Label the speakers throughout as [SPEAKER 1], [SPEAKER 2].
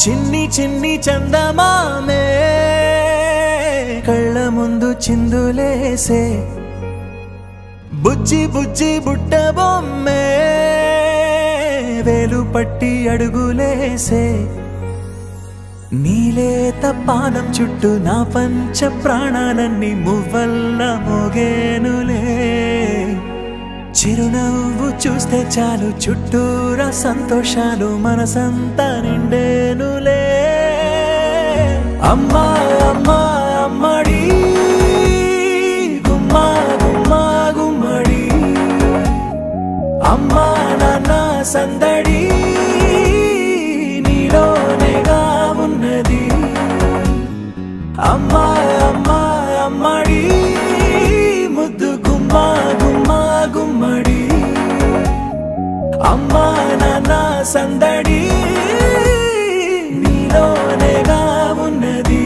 [SPEAKER 1] చిన్ని చిన్ని చందమామే కళ్ళ ముందు చిందులేసే బుజ్జి బుజ్జి బుట్ట బొమ్మే వేలు పట్టి అడుగులేసే నీలేత పానం చుట్టూ నా పంచ ప్రాణాలన్నీ మువ్వల్ల మోగేనులే చిరునవ్వు చూస్తే చాలు చుట్టూరా సంతోషాలు మనసంతా నిండేనులే అమ్మా అమ్మా అమ్మడి గుమ్మా గుమ్మా గుమ్మడి అమ్మా నాన్న సందడి నీలోనేగా ఉన్నది అమ్మా అమ్మా అమ్మడి ముద్దు గుమ్మా గుమ్మా గుమ్మడి అమ్మా నాన్న సందడి నీలోనేగా ఉన్నది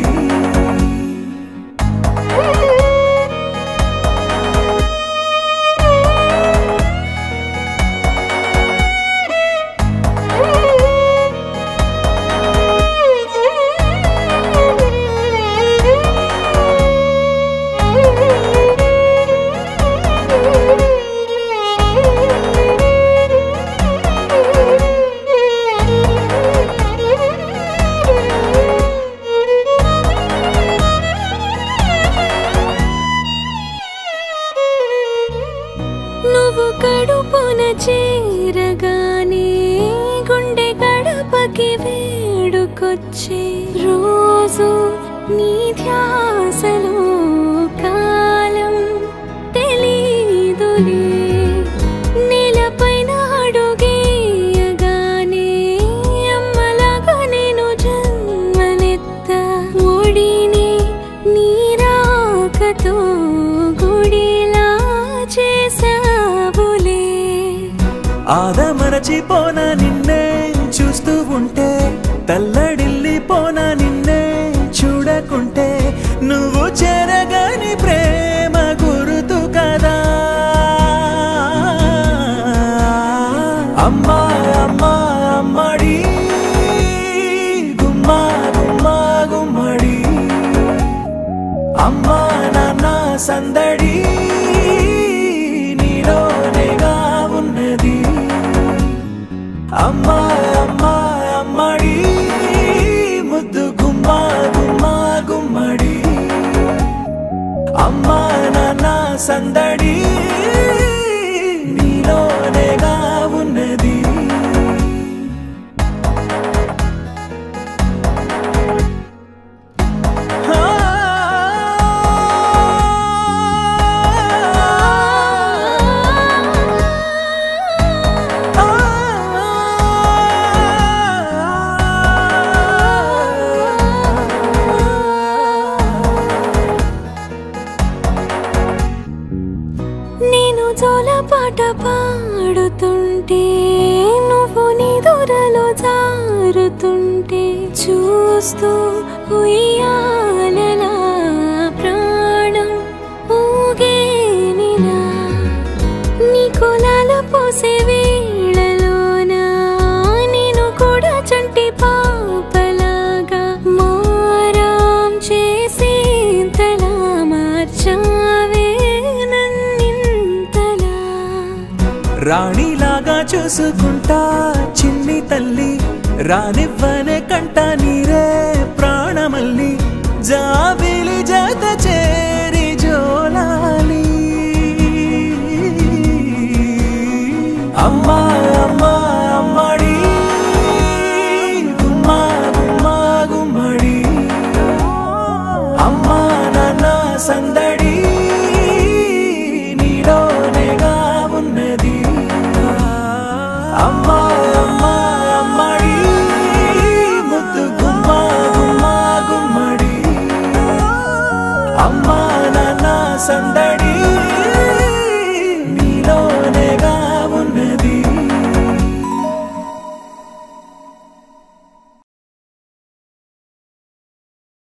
[SPEAKER 2] కడుపున చేరగానే గుండె గడపకి వేడుకొచ్చే రోజు నీ ధ్యాసలో కాలం తెలీదులే నేలపైన అడుగేయగానే అమ్మలాగా నేను జన్మనెత్త ఒడిని నీ రాకతో గుడిలా చేసా
[SPEAKER 1] ఆదమరచిపోనా నిన్నే చూస్తూ ఉంటే తల్లడిల్లిపోనా నిన్నే చూడకుంటే నువ్వు చెరగని ప్రేమ గురుతు కదా అమ్మా అమ్మా అమ్మడి గుమ్మా గుమ్మా గుమ్మడి అమ్మా నాన్న సందడి నీలోనేగా ఉన్నది అమ్మా అమ్మా అమ్మడి ముద్దు గుమ్మా గుమ్మా గుమ్మడి అమ్మా నాన్న సందడి నీలోనేగా ఉన్నది
[SPEAKER 2] పాట పాడుతుంటే నువ్వు నీ దూరలో జారుతుంటే చూస్తూ ఉయ్యాలలా ప్రాణం ఊగేనిలా నీ కులాల పోసే వేళలోనా నేను కూడా చంటి పాపలాగా మారాం చేసి తలా మార్చావే
[SPEAKER 1] రాణిలాగా చూసుకుంటా చిన్ని తల్లి రానివ్వనే కంట నీరే ప్రాణమల్లి జాబిలి జత చేరి జోలాలి అమ్మా అమ్మా అమ్మడి గుమ్మా గుమ్మా గుమ్మడి అమ్మా నాన్న సందడి నీలోనేగా ఉన్నది అమ్మా అమ్మా అమ్మడి ముద్దు గుమ్మా గుమ్మా గుమ్మడి అమ్మా నాన్న సందడి